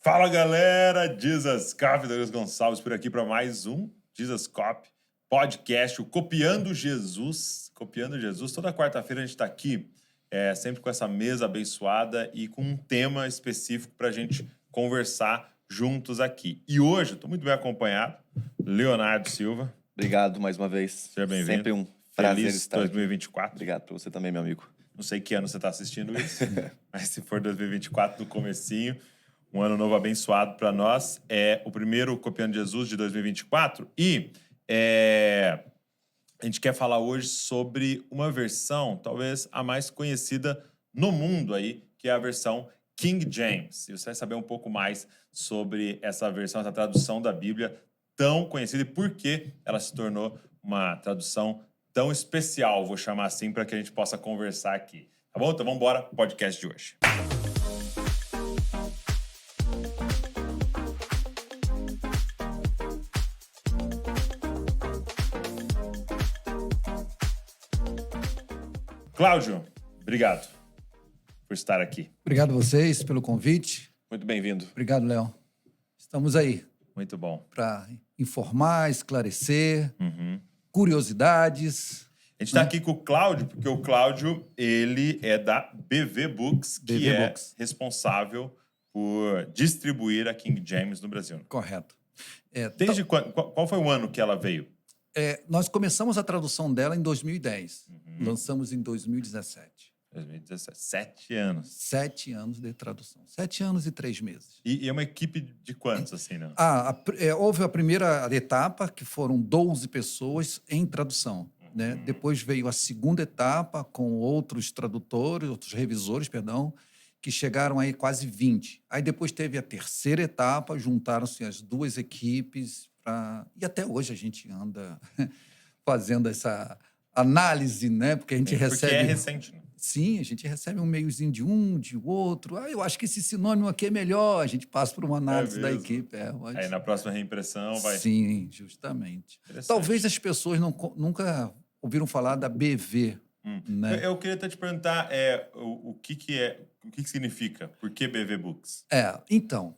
Fala, galera! Jesus Cop, Douglas Gonçalves por aqui para mais um Jesus Cop podcast, o Copiando Jesus. Copiando Jesus. Toda quarta-feira a gente está aqui, sempre com essa mesa abençoada e com um tema específico para a gente conversar juntos aqui. E hoje, eu estou muito bem acompanhado, Leonardo Silva. Obrigado mais uma vez. Seja bem-vindo. Sempre um prazer Feliz estar 2024. aqui. Obrigado para você também, meu amigo. Não sei que ano você está assistindo isso, mas se for 2024, do comecinho, um ano novo abençoado para nós. É o primeiro Copiando Jesus de 2024. E a gente quer falar hoje sobre uma versão, talvez a mais conhecida no mundo aí, que é a versão King James. E você vai saber um pouco mais sobre essa versão, essa tradução da Bíblia tão conhecida e por que ela se tornou uma tradução tão especial, vou chamar assim, para que a gente possa conversar aqui. Tá bom? Então vamos embora pro podcast de hoje. Cláudio, obrigado por estar aqui. Obrigado a vocês pelo convite. Muito bem-vindo. Obrigado, Léo. Estamos aí Muito bom. para informar, esclarecer, curiosidades. A gente está aqui com o Cláudio, porque o Cláudio, ele é da BV Books, que BV é Books. responsável por distribuir a King James no Brasil. Correto. Desde quando? Qual foi o ano que ela veio? Nós começamos a tradução dela em 2010. Lançamos em 2017. 2017. 7 anos. 7 anos de tradução. 7 anos e 3 meses. E é uma equipe de quantos, assim, né? Houve a primeira etapa, que foram 12 pessoas em tradução. Né? Depois veio a segunda etapa, com outros tradutores, outros revisores, que chegaram aí quase 20. Aí depois teve a terceira etapa, juntaram-se as duas equipes, e até hoje a gente anda fazendo essa análise, né? Porque a gente recebe... Porque é recente, né? Sim, a gente recebe um meiozinho de um, de outro. Eu acho que esse sinônimo aqui é melhor. A gente passa por uma análise da equipe. Mas... Aí na próxima reimpressão vai... Sim, justamente. Talvez as pessoas nunca ouviram falar da BV. Né? Eu queria até te perguntar o que significa? Por que BV Books? Então,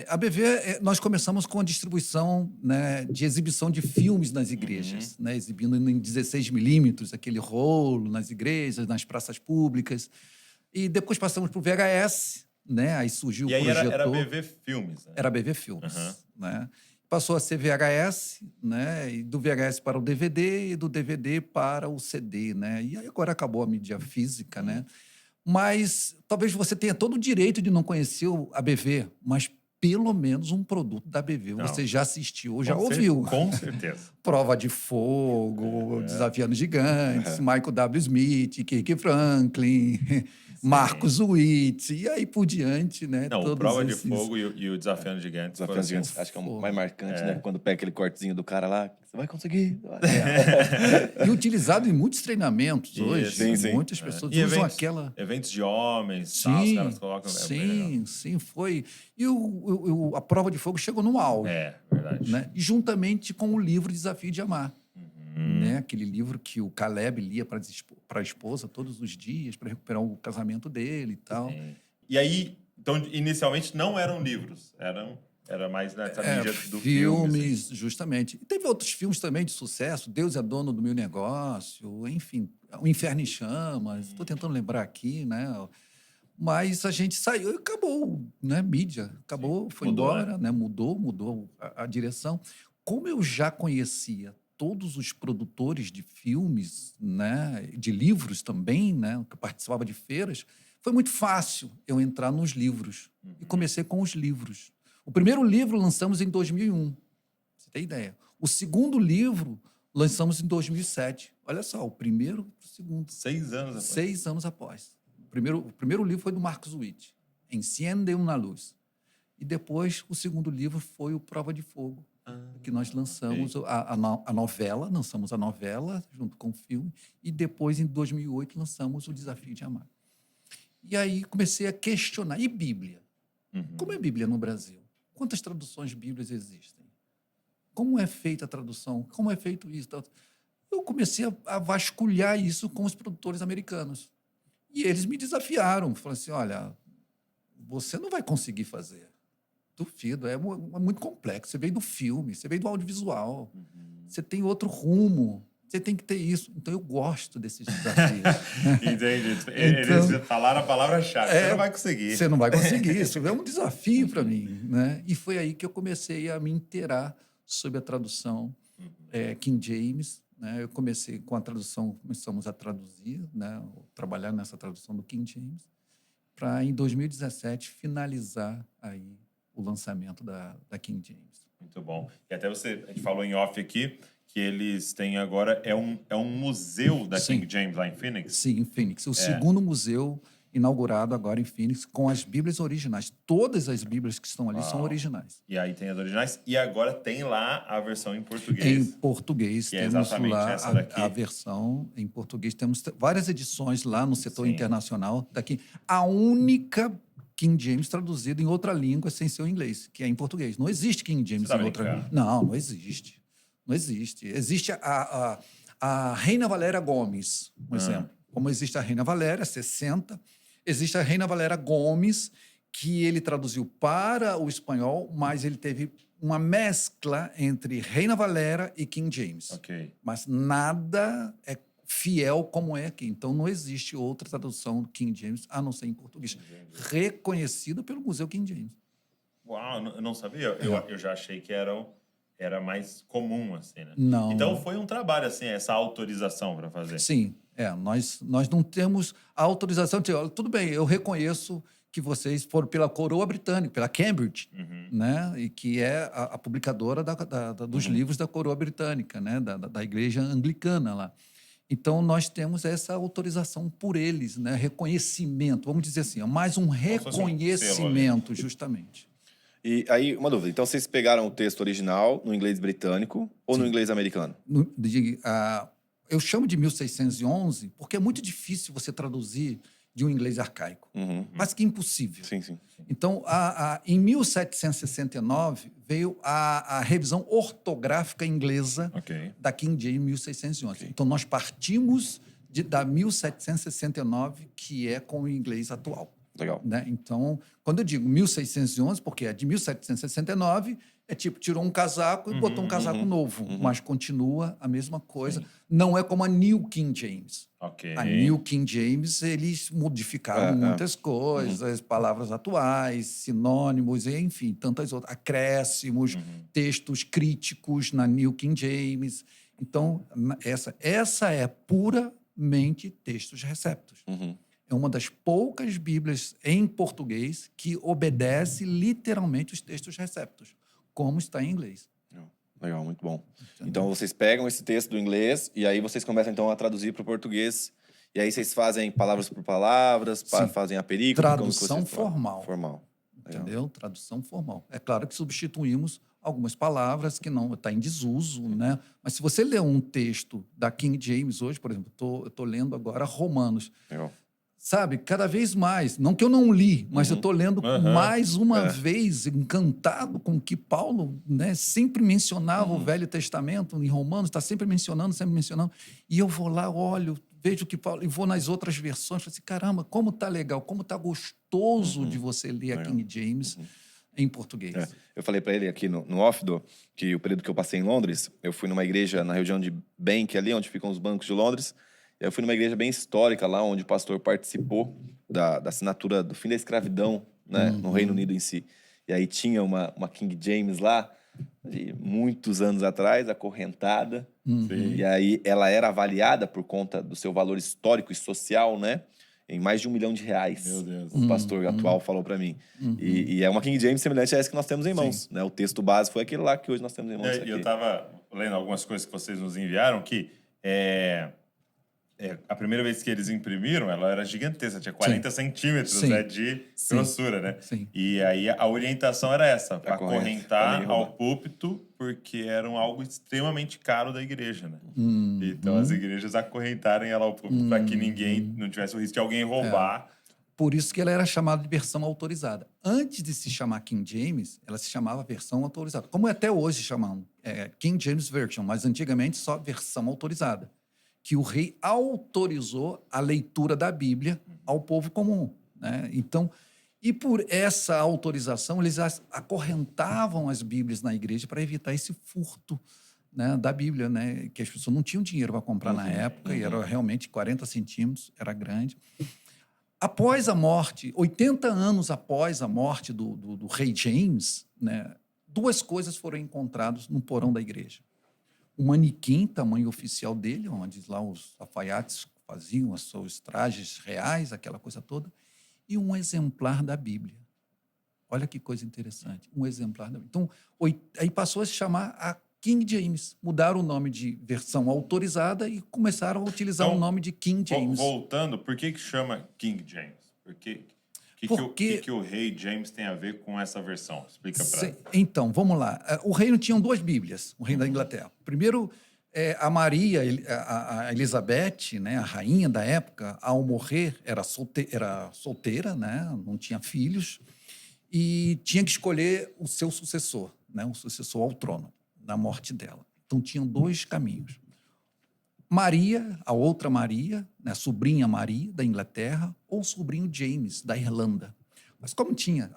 a BV, nós começamos com a distribuição, né, de exibição de filmes nas igrejas, né, exibindo em 16 milímetros, aquele rolo nas igrejas, nas praças públicas. E depois passamos para o VHS, né, aí surgiu o projetor. E aí era BV Filmes, né? Era BV Filmes, né? Passou a ser VHS, né, e do VHS para o DVD e do DVD para o CD, né? E aí agora acabou a mídia física, né? Mas talvez você tenha todo o direito de não conhecer a BV, mas pelo menos um produto da BV você já assistiu, já ouviu. Com certeza. Prova de Fogo, Desafiando Gigantes, Michael W. Smith, Kirk Franklin, Marcos Witt, e aí por diante, né? Não, o Prova de Fogo e o Desafiando Gigantes. Desafiando Gigantes, acho que é o mais marcante, né? Quando pega aquele cortezinho do cara lá, você vai conseguir. E utilizado em muitos treinamentos hoje. Sim. Muitas pessoas e usam eventos de homens, sim, tal, os caras colocam... Sim, foi. E a Prova de Fogo chegou no auge. Verdade. Né? E juntamente com o livro Desafio de Amar. Né? Aquele livro que o Caleb lia para a esposa todos os dias, para recuperar o casamento dele e tal. E aí, então, inicialmente não eram livros, era mais nessa mídia do filmes, assim. Justamente. E teve outros filmes também de sucesso, Deus é Dono do Meu Negócio, enfim, O Inferno em Chamas, estou tentando lembrar aqui, né? Mas a gente saiu e acabou, né? Mídia, acabou, foi embora, né? Mudou a direção. Como eu já conhecia todos os produtores de filmes, né, de livros também, né, que participava de feiras, foi muito fácil eu entrar nos livros. E comecei com os livros. O primeiro livro lançamos em 2001, você tem ideia. O segundo livro lançamos em 2007. Olha só, o primeiro e o segundo. 6 anos após. 6 anos após. O primeiro livro foi do Marcos Witt, Enciende uma Luz. E depois, o segundo livro foi o Prova de Fogo, que nós lançamos a novela, lançamos a novela junto com o filme, e depois, em 2008, lançamos o Desafio de Amar. E aí comecei a questionar. E Bíblia? Como é Bíblia no Brasil? Quantas traduções bíblicas existem? Como é feita a tradução? Como é feito isso? Eu comecei a vasculhar isso com os produtores americanos. E eles me desafiaram. Falaram assim, olha, você não vai conseguir fazer. duvido. É muito complexo. Você veio do filme, você veio do audiovisual, você tem outro rumo. Você tem que ter isso. Então, eu gosto desses desafios. Entendi. Então, Eles falaram a palavra-chave. Você não vai conseguir. Você não vai conseguir. Isso é um desafio para mim. Né? E foi aí que eu comecei a me inteirar sobre a tradução King James. Né? Eu comecei com a tradução, começamos a traduzir, né? Trabalhar nessa tradução do King James, para, em 2017, finalizar aí o lançamento da King James. Muito bom. E até a gente falou em off aqui, que eles têm agora, é um museu da Sim. King James lá em Phoenix? Sim, em Phoenix. O segundo museu inaugurado agora em Phoenix, com as Bíblias originais. Todas as Bíblias que estão ali são originais. E aí tem as originais. E agora tem lá a versão em português. Em português, que é temos exatamente lá essa daqui. a versão em português. Temos várias edições lá no setor Sim. internacional. Daqui, a única King James traduzida em outra língua sem ser o inglês, que é em português. Não existe King James Você tá em outra brincando? língua. Não existe. Não existe. Existe a Reina Valéria Gomes, por exemplo. Como existe a Reina Valéria, 60. Existe a Reina Valéria Gomes, que ele traduziu para o espanhol, mas ele teve uma mescla entre Reina Valéria e King James. Ok. Mas nada é fiel como é aqui. Então, não existe outra tradução do King James, a não ser em português. Reconhecida pelo Museu King James. Uau, eu não sabia. Eu já achei que era mais comum, assim, né? Não. Então foi um trabalho, assim, essa autorização para fazer. Sim, nós não temos a autorização de... Olha, tudo bem, eu reconheço que vocês foram pela coroa britânica, pela Cambridge, né? E que é a publicadora dos livros da coroa britânica, né? Da igreja anglicana lá. Então, nós temos essa autorização por eles, né? Reconhecimento, vamos dizer assim, mais um reconhecimento, justamente. E aí, uma dúvida. Então, vocês pegaram o texto original no inglês britânico ou no inglês americano? Eu chamo de 1611 porque é muito difícil você traduzir de um inglês arcaico. Quase que impossível. Sim, sim. Então, em 1769, veio a revisão ortográfica inglesa da King James 1611. Então, nós partimos da 1769, que é com o inglês atual. Legal. Né? Então, quando eu digo 1611, porque é de 1769, é tipo, tirou um casaco e botou um casaco novo, mas continua a mesma coisa. Sim. Não é como a New King James. A New King James, eles modificaram muitas coisas, palavras atuais, sinônimos, enfim, tantas outras. Acréscimos, textos críticos na New King James. Então, essa é puramente textos receptos. É uma das poucas Bíblias em português que obedece literalmente os textos receptos, como está em inglês. Legal, muito bom. Entendeu? Então, vocês pegam esse texto do inglês e aí vocês começam, então, a traduzir para o português. E aí vocês fazem palavras por palavras, fazem a perícope. Tradução formal. Formal. Entendeu? Tradução formal. É claro que substituímos algumas palavras que não está em desuso, né? Mas se você ler um texto da King James hoje, por exemplo, eu estou lendo agora Romanos. Legal. Sabe, cada vez mais, não que eu não li, mas eu estou lendo mais uma vez, encantado com que Paulo, né, sempre mencionava o Velho Testamento, em Romanos, está sempre mencionando, e eu vou lá, olho, vejo que Paulo, e vou nas outras versões, falo assim, caramba, como tá legal, como tá gostoso de você ler a King James em português. Eu falei para ele aqui no off-do, que o período que eu passei em Londres, eu fui numa igreja na região de Bank, ali onde ficam os bancos de Londres. Eu fui numa igreja bem histórica lá, onde o pastor participou da assinatura do fim da escravidão, né, no Reino Unido em si. E aí tinha uma King James lá, de muitos anos atrás, acorrentada. E aí ela era avaliada por conta do seu valor histórico e social, né, em mais de R$1 milhão. Meu Deus. O pastor atual falou para mim. E é uma King James semelhante a essa que nós temos em mãos. Né? O texto base foi aquele lá que hoje nós temos em mãos. E eu estava lendo algumas coisas que vocês nos enviaram, que a primeira vez que eles imprimiram, ela era gigantesca, tinha 40 centímetros de grossura, né? Sim. E aí a orientação era essa, acorrentar ao púlpito, porque era algo extremamente caro da igreja, né? Então as igrejas acorrentarem ela ao púlpito para que ninguém, não tivesse o risco de alguém roubar. Por isso que ela era chamada de versão autorizada. Antes de se chamar King James, ela se chamava versão autorizada. Como até hoje chamam King James Version, mas antigamente só versão autorizada. Que o rei autorizou a leitura da Bíblia ao povo comum. Né? Então, E por essa autorização, eles acorrentavam as Bíblias na igreja para evitar esse furto, né, da Bíblia, né, que as pessoas não tinham dinheiro para comprar na época, e era realmente 40 centímetros, era grande. Após a morte, 80 anos após a morte do rei James, né, duas coisas foram encontradas no porão da igreja. Um manequim, tamanho oficial dele, onde lá os alfaiates faziam os seus trajes reais, aquela coisa toda, e um exemplar da Bíblia. Olha que coisa interessante, um exemplar da Bíblia. Então, aí passou a se chamar a King James. Mudaram o nome de versão autorizada e começaram a utilizar Então, o nome de King James. Voltando, por que chama King James? Que o rei James tem a ver com essa versão? Explica para. Então, vamos lá. O reino tinha duas Bíblias, o reino da Inglaterra. Primeiro, a Maria, a Elizabeth, né, a rainha da época, ao morrer, era solteira, né, não tinha filhos, e tinha que escolher o seu sucessor, né, o sucessor ao trono, na morte dela. Então, tinham dois caminhos. Maria, a outra Maria, né, sobrinha Maria, da Inglaterra, ou sobrinho James, da Irlanda. Mas como tinha,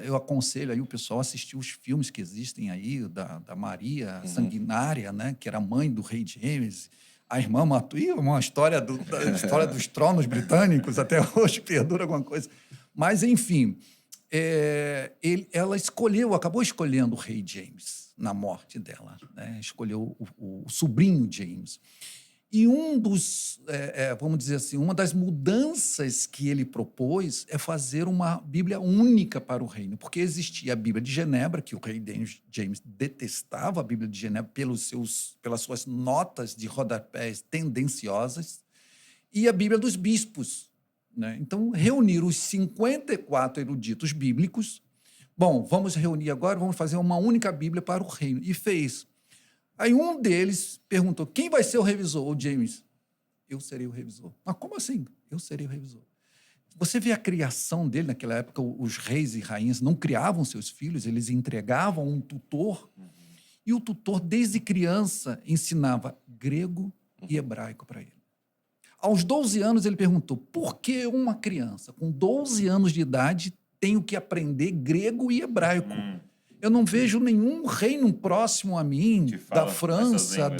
eu aconselho aí o pessoal a assistir os filmes que existem aí, da Maria Sanguinária, né, que era mãe do rei James, a irmã matou, uma história, da história dos tronos britânicos, até hoje perdura alguma coisa. Mas, enfim, ela acabou escolhendo o rei James na morte dela, né? Escolheu o sobrinho James. E vamos dizer assim, uma das mudanças que ele propôs é fazer uma Bíblia única para o reino, porque existia a Bíblia de Genebra, que o rei James detestava, a Bíblia de Genebra pelas suas notas de rodapés tendenciosas, e a Bíblia dos bispos, né? Então, reuniram os 54 eruditos bíblicos. Bom, vamos reunir agora, vamos fazer uma única Bíblia para o reino. E fez. Aí um deles perguntou, quem vai ser o revisor? O James, eu serei o revisor. Mas como assim? Eu serei o revisor. Você vê a criação dele, naquela época, os reis e rainhas não criavam seus filhos, eles entregavam um tutor, e o tutor, desde criança, ensinava grego e hebraico para ele. Aos 12 anos, ele perguntou, por que uma criança com 12 anos de idade tenho que aprender grego e hebraico? Eu não vejo nenhum reino próximo a mim, da França,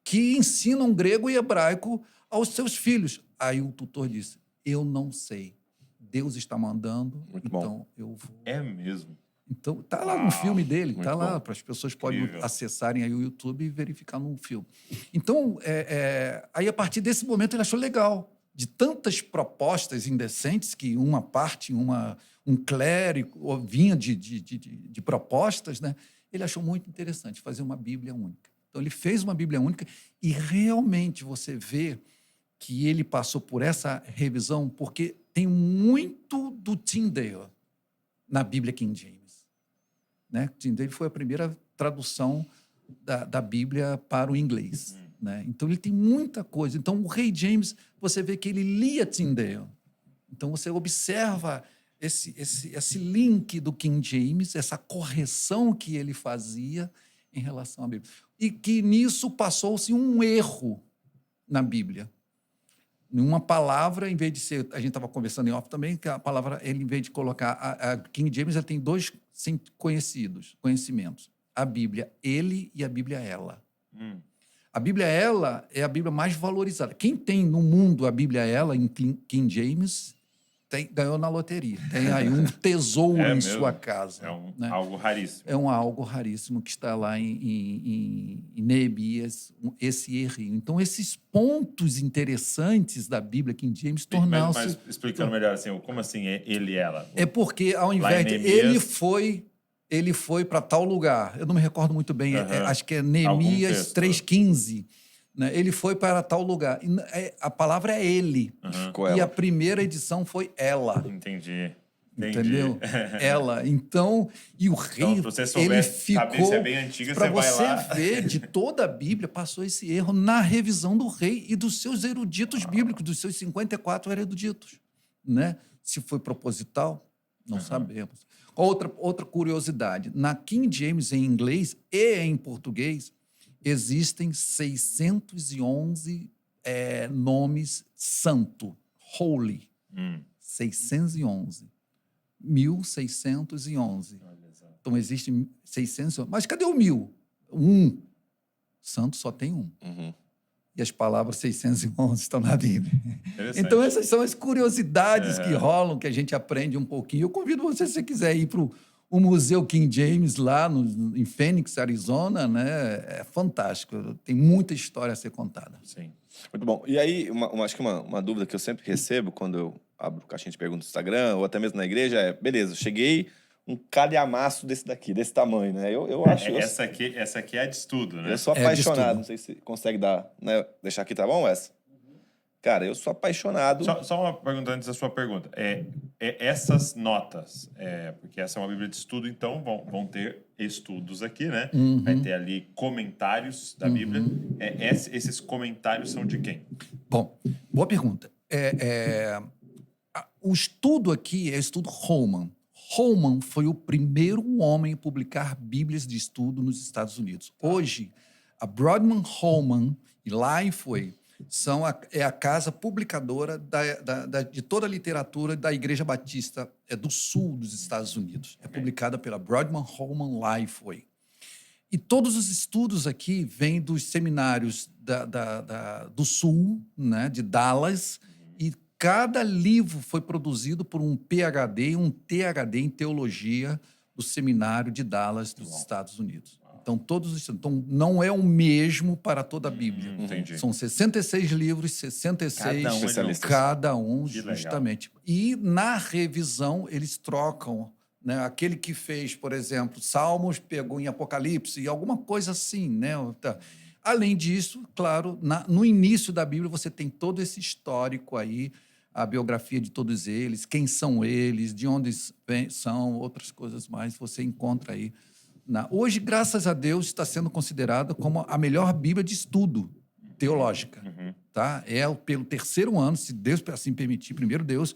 que ensinam grego e hebraico aos seus filhos. Aí o tutor disse, eu não sei. Deus está mandando, então eu vou. É mesmo? Então, tá lá no filme dele, tá lá, para as pessoas podem Incrível. acessarem aí o YouTube e verificar no filme. Então, aí a partir desse momento ele achou legal, de tantas propostas indecentes que uma parte, um clérigo vinha de propostas, né? Ele achou muito interessante fazer uma Bíblia única. Então, ele fez uma Bíblia única e realmente você vê que ele passou por essa revisão porque tem muito do Tyndale na Bíblia King James, né? Tyndale foi a primeira tradução da Bíblia para o inglês, né? Então, ele tem muita coisa. Então, o rei James, você vê que ele lia Tyndale. Então, você observa esse link do King James, essa correção que ele fazia em relação à Bíblia. E que nisso passou-se um erro na Bíblia. Uma palavra, em vez de ser... A gente estava conversando em off também, que a palavra, ele, em vez de colocar... A King James ela tem dois conhecimentos. A Bíblia, ele, e a Bíblia, ela. A Bíblia, ela, é a Bíblia mais valorizada. Quem tem no mundo a Bíblia, ela, em King James... ganhou na loteria. Tem aí um tesouro em sua casa. É algo raríssimo. É algo raríssimo que está lá em Neemias, esse errinho. Então, esses pontos interessantes da Bíblia King James tornaram-se... Mas explicando melhor, assim, como assim ele e ela? É porque, ao invés de... Ele foi para tal lugar. Eu não me recordo muito bem. Acho que é Neemias 3,15. Né? Ele foi para tal lugar. A palavra é ele. E a primeira edição foi ela. Entendi. Entendeu? Ela. Então, e o rei, então, se você ele saber ficou... se é bem antiga, para você vai lá. você ver, de toda a Bíblia, passou esse erro na revisão do rei e dos seus eruditos bíblicos, dos seus 54 eruditos. Né? Se foi proposital, não sabemos. Outra curiosidade. Na King James, em inglês e em português, existem 611 nomes santo, holy. 611. 1611. Olha só. Então, existe 611. Mas cadê o 1000? Um. Santo só tem um. Uhum. E as palavras 611 estão na Bíblia. Interessante. Então, essas são as curiosidades que rolam, que a gente aprende um pouquinho. Eu convido você, se você quiser ir para o Museu King James, lá em Phoenix, Arizona, né? É fantástico. Tem muita história a ser contada. Sim. Muito bom. E aí, acho que uma dúvida que eu sempre recebo quando eu abro caixinha de perguntas no Instagram ou até mesmo na igreja é, beleza, cheguei um calhamaço desse daqui, desse tamanho, né? Eu acho... Essa aqui é a de estudo, né? Eu sou É de apaixonado, estudo. não sei se consegue dar, né? Deixar aqui, tá bom, Wes? Cara, eu sou apaixonado. Só uma pergunta antes da sua pergunta. Essas notas, porque essa é uma Bíblia de estudo, então vão ter estudos aqui, né? Vai ter ali comentários da Bíblia. Esses comentários são de quem? Bom, boa pergunta. O estudo aqui é o estudo Holman. Holman foi o primeiro homem a publicar Bíblias de estudo nos Estados Unidos. Hoje, a Broadman Holman e Lifeway é a casa publicadora de toda a literatura da Igreja Batista do Sul dos Estados Unidos. É publicada pela Broadman Holman Lifeway. E todos os estudos aqui vêm dos seminários do Sul, né, de Dallas, e cada livro foi produzido por um PhD e um ThD em teologia do seminário de Dallas dos Estados Unidos. Então, então, não é o mesmo para toda a Bíblia. Entendi. São 66 livros, 66, cada um justamente. E, na revisão, eles trocam, né? Aquele que fez, por exemplo, Salmos pegou em Apocalipse e alguma coisa assim, né? Além disso, claro, no início da Bíblia você tem todo esse histórico aí, a biografia de todos eles, quem são eles, de onde são, outras coisas mais, você encontra aí. Hoje, graças a Deus, está sendo considerada como a melhor Bíblia de estudo teológica. Tá? Pelo terceiro ano, se Deus assim permitir, primeiro Deus,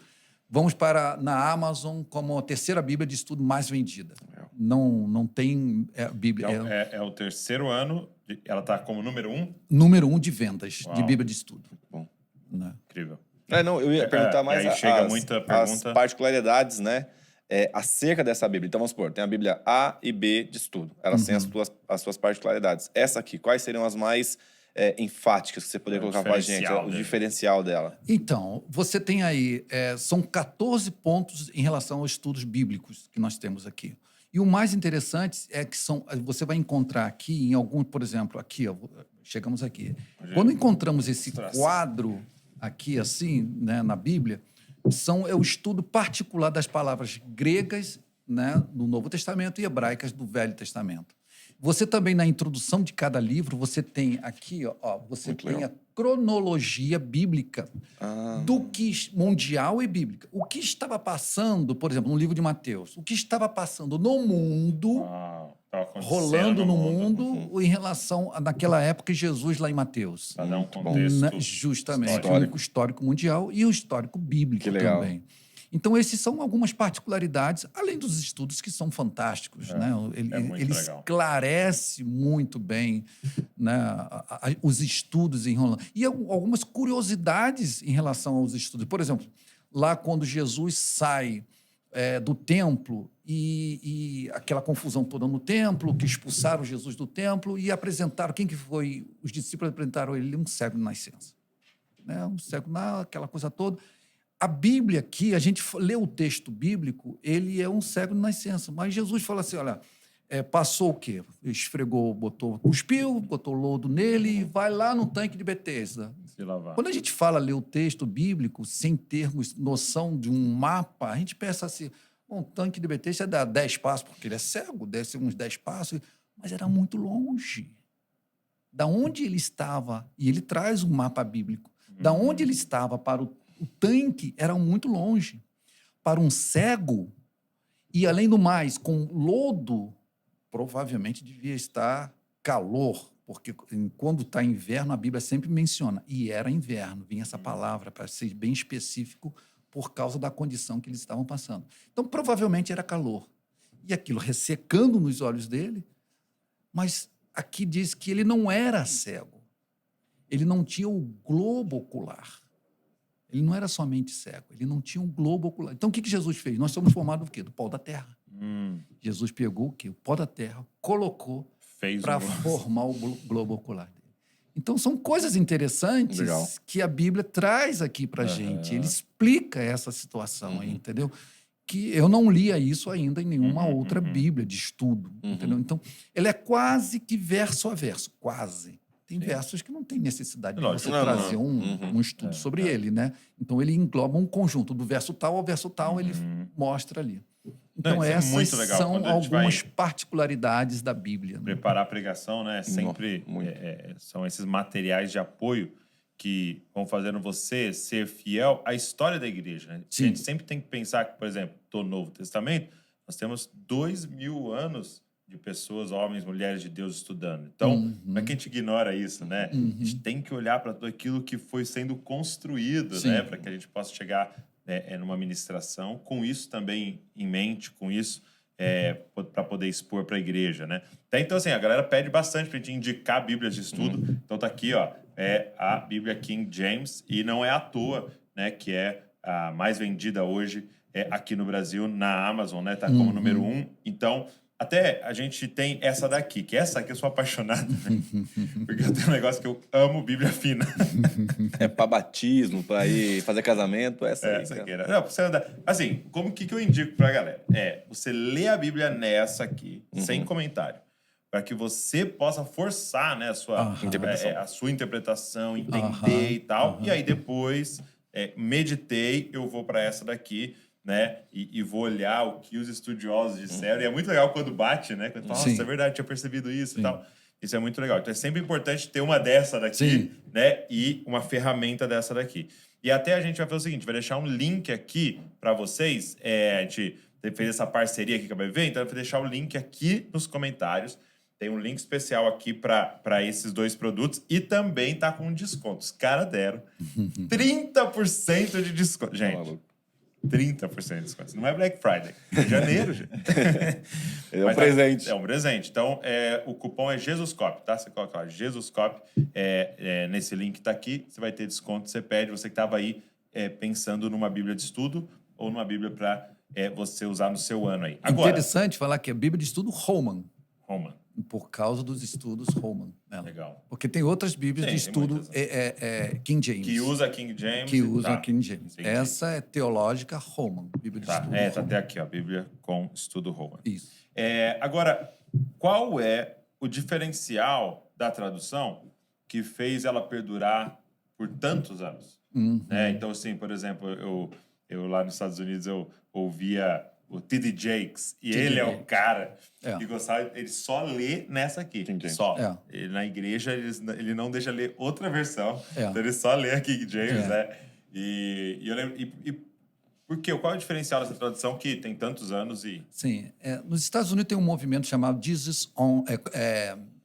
vamos na Amazon como a terceira Bíblia de estudo mais vendida. Não tem Bíblia. É o terceiro ano, ela está como número 1? Número 1 de vendas de Bíblia de estudo. Bom. Né? Incrível. Não, eu ia perguntar mais aí chega muita pergunta. as particularidades, né? Acerca dessa Bíblia. Então, vamos supor, tem a Bíblia A e B de estudo. Elas têm as suas particularidades. Essa aqui, quais seriam as mais enfáticas que você poderia colocar para a gente? O diferencial dela. Então, você tem aí, são 14 pontos em relação aos estudos bíblicos que nós temos aqui. E o mais interessante é que você vai encontrar aqui, em algum, por exemplo, aqui, ó, chegamos aqui. Quando encontramos esse quadro aqui, assim, né, na Bíblia, é o estudo particular das palavras gregas, né, do Novo Testamento e hebraicas do Velho Testamento. Você também, na introdução de cada livro, você tem aqui, você Muito tem legal. a cronologia bíblica do que mundial e bíblica. O que estava passando, por exemplo, no livro de Mateus, o que estava passando no mundo, rolando no mundo, em relação naquela época de Jesus lá em Mateus. Para dar um contexto justamente, o histórico mundial e o histórico bíblico que legal. também. Então, esses são algumas particularidades, além dos estudos que são fantásticos. Né? Ele esclarece muito bem, né, os estudos em Rolando. E algumas curiosidades em relação aos estudos. Por exemplo, lá quando Jesus sai do templo e aquela confusão toda no templo, que expulsaram Jesus do templo e apresentaram, quem que foi? Os discípulos apresentaram ele um cego de nascença. Né? Um cego, aquela coisa toda. A Bíblia aqui, a gente lê o texto bíblico, ele é um cego de nascença. Mas Jesus fala assim, olha, passou o quê? Esfregou, cuspiu, botou lodo nele e vai lá no tanque de Betesda. Se lavar. Quando a gente fala ler o texto bíblico sem termos noção de um mapa, a gente pensa assim, o tanque de Betesda dá 10 passos, porque ele é cego, desce uns 10 passos, mas era muito longe. Da onde ele estava, e ele traz um mapa bíblico, da onde ele estava para o tanque era muito longe. Para um cego, e além do mais, com lodo, provavelmente devia estar calor, porque quando está inverno, a Bíblia sempre menciona, e era inverno, vinha essa palavra para ser bem específico por causa da condição que eles estavam passando. Então, provavelmente era calor. E aquilo ressecando nos olhos dele, mas aqui diz que ele não era cego. Ele não tinha o globo ocular. Ele não era somente cego, ele não tinha um globo ocular. Então, o que Jesus fez? Nós somos formados do quê? Do pó da terra. Jesus pegou o quê? O pó da terra, colocou Fez para um globo. formar o globo ocular dele. Então, são coisas interessantes Legal. que a Bíblia traz aqui para a gente. Ele explica essa situação aí, entendeu? Que eu não lia isso ainda em nenhuma outra Bíblia de estudo, entendeu? Então, ele é quase que verso a verso, quase. Tem versos que não tem necessidade de Lógico. você Não, trazer não. um estudo sobre ele, né? Então, ele engloba um conjunto do verso tal ao verso tal, ele mostra ali. Então, isso é essas muito legal. são Quando a gente vai algumas particularidades da Bíblia. Né? preparar a pregação, né? Sempre muito. são esses materiais de apoio que vão fazendo você ser fiel à história da igreja. Né? Sim. A gente sempre tem que pensar que, por exemplo, do Novo Testamento, nós temos 2000 anos de pessoas, homens, mulheres de Deus estudando. Então, como é que a gente ignora isso, né? A gente tem que olhar para tudo aquilo que foi sendo construído, Sim. né? Para que a gente possa chegar numa ministração com isso também em mente, com isso para poder expor para a igreja, né? Até então, assim, a galera pede bastante para a gente indicar Bíblias de estudo. Então, tá aqui, ó, a Bíblia King James, e não é à toa, né, que é a mais vendida hoje aqui no Brasil, na Amazon, né? Tá como número 1. Então, até a gente tem essa daqui, que essa aqui eu sou apaixonado, né? Porque eu tenho um negócio que eu amo Bíblia fina. Para batismo, para ir fazer casamento, essa aí. Essa cara. aqui, né? Não, pra você andar. Assim, como que eu indico pra galera? Você lê a Bíblia nessa aqui, sem comentário, para que você possa forçar, né, a sua interpretação, entender e tal. E aí depois, meditei, eu vou para essa daqui, né? E vou olhar o que os estudiosos disseram. E é muito legal quando bate, né? Quando fala, nossa, Sim. é verdade, tinha percebido isso e tal. Isso é muito legal. Então é sempre importante ter uma dessa daqui, Sim. né? E uma ferramenta dessa daqui. E até a gente vai fazer o seguinte, vai deixar um link aqui para vocês. A gente fez essa parceria aqui com a BV, então eu vou deixar o link aqui nos comentários. Tem um link especial aqui para esses dois produtos e também tá com desconto. Os caras deram 30% de desconto. Gente, maluco. 30% de desconto. Não é Black Friday. É janeiro, gente. É um Mas presente. É um presente. Então, o cupom é JesusCop, tá? Você coloca lá, JesusCop, nesse link que tá aqui, você vai ter desconto. Você pede, você que estava aí pensando numa Bíblia de estudo ou numa Bíblia para você usar no seu ano aí. Agora, Interessante falar que é Bíblia de estudo Holman, Roman. por causa dos estudos Holman. Né? Legal. Porque tem outras Bíblias Tem de estudo muitas. King James. Que usa King James. Que usam tá. King James. Entendi. Essa é teológica Holman, Bíblia de Tá, estudo tá Holman. até aqui, ó, Bíblia com estudo Roman. Isso. Agora, qual é o diferencial da tradução que fez ela perdurar por tantos anos? Né? Então, assim, por exemplo, eu lá nos Estados Unidos eu ouvia o T.D. Jakes, e ele é o Jakes. cara É. que gostava, ele só lê nessa aqui, King James. só. É. Ele, na igreja, ele não deixa ler outra versão, É. então ele só lê a King James, É. né? E eu lembro... Por quê? Qual é o diferencial dessa tradução que tem tantos anos e... Sim. Nos Estados Unidos tem um movimento chamado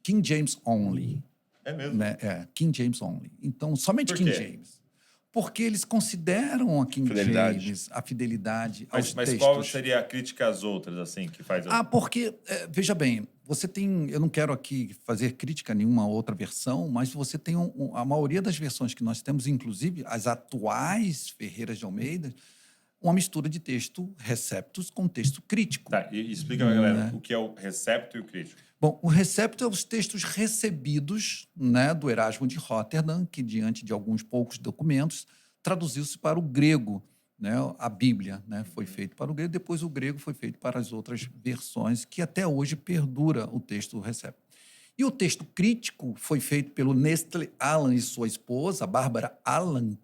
King James Only. É mesmo? Né? King James Only. Então, somente Por King quê? James. Porque eles consideram a King Fidelidade. James, a fidelidade aos Mas textos. qual seria a crítica às outras, assim, que faz... Porque, veja bem, você tem... Eu não quero aqui fazer crítica a nenhuma outra versão, mas você tem a maioria das versões que nós temos, inclusive as atuais Ferreiras de Almeida, uma mistura de texto receptus com texto crítico. Tá, e explica pra galera o que é o recepto e o crítico. Bom, o recepto é os textos recebidos, né, do Erasmo de Roterdã, que, diante de alguns poucos documentos, traduziu-se para o grego. Né? A Bíblia, né, foi feito para o grego, depois o grego foi feito para as outras versões, que até hoje perdura o texto recepto. E o texto crítico foi feito pelo Nestle Aland e sua esposa, Bárbara Aland,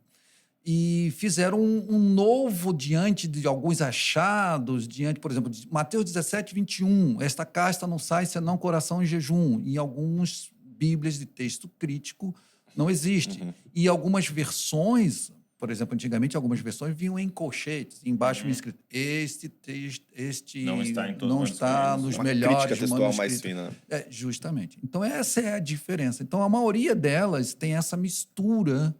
e fizeram um novo diante de alguns achados, diante, por exemplo, de Mateus 17, 21, esta casta não sai senão coração em jejum. Em algumas Bíblias de texto crítico não existe. E algumas versões, por exemplo, antigamente algumas versões vinham em colchetes, embaixo vinha escrito, este texto Não está em todos não os está manuscritos. nos Uma melhores crítica textual mais manuscritos. fina. Justamente. Então, essa é a diferença. Então, a maioria delas tem essa mistura,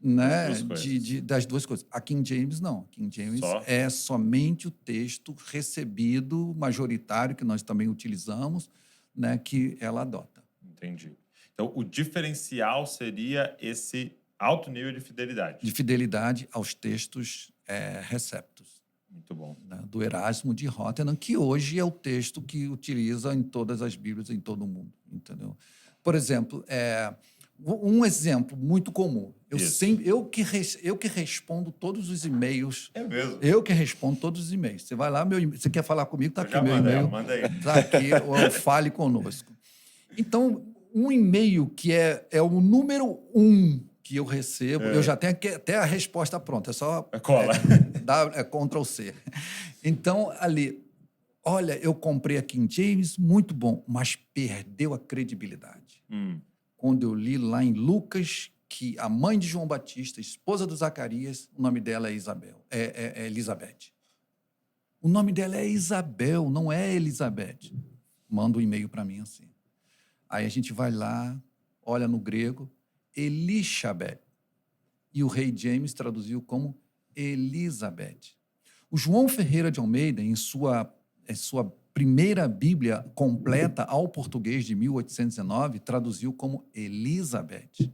né, Das duas coisas. das duas coisas. A King James, não. A King James Só? é somente o texto recebido, majoritário, que nós também utilizamos, né, que ela adota. Entendi. Então, o diferencial seria esse Alto nível de fidelidade aos textos receptos, Muito bom. né, do Erasmo de Rotterdam, que hoje é o texto que utiliza em todas as Bíblias em todo o mundo, entendeu? Por exemplo, um exemplo muito comum. Eu que respondo todos os e-mails. É mesmo? Eu que respondo todos os e-mails. Você vai lá, você quer falar comigo? Está aqui Já meu e-mail. manda aí. Está aqui, fale conosco. Então, um e-mail que é o número 1 que eu recebo, eu já tenho até a resposta pronta, é só Cola. dar Ctrl+C. Então, ali, olha, eu comprei a King James, muito bom, mas perdeu a credibilidade. Quando eu li lá em Lucas que a mãe de João Batista, esposa do Zacarias, o nome dela é Elizabeth. O nome dela é Isabel, não é Elizabeth. Manda um e-mail para mim assim. Aí a gente vai lá, olha no grego, Elisabeth. E o rei James traduziu como Elizabeth. O João Ferreira de Almeida, em sua primeira Bíblia completa ao português de 1819, traduziu como Elizabeth.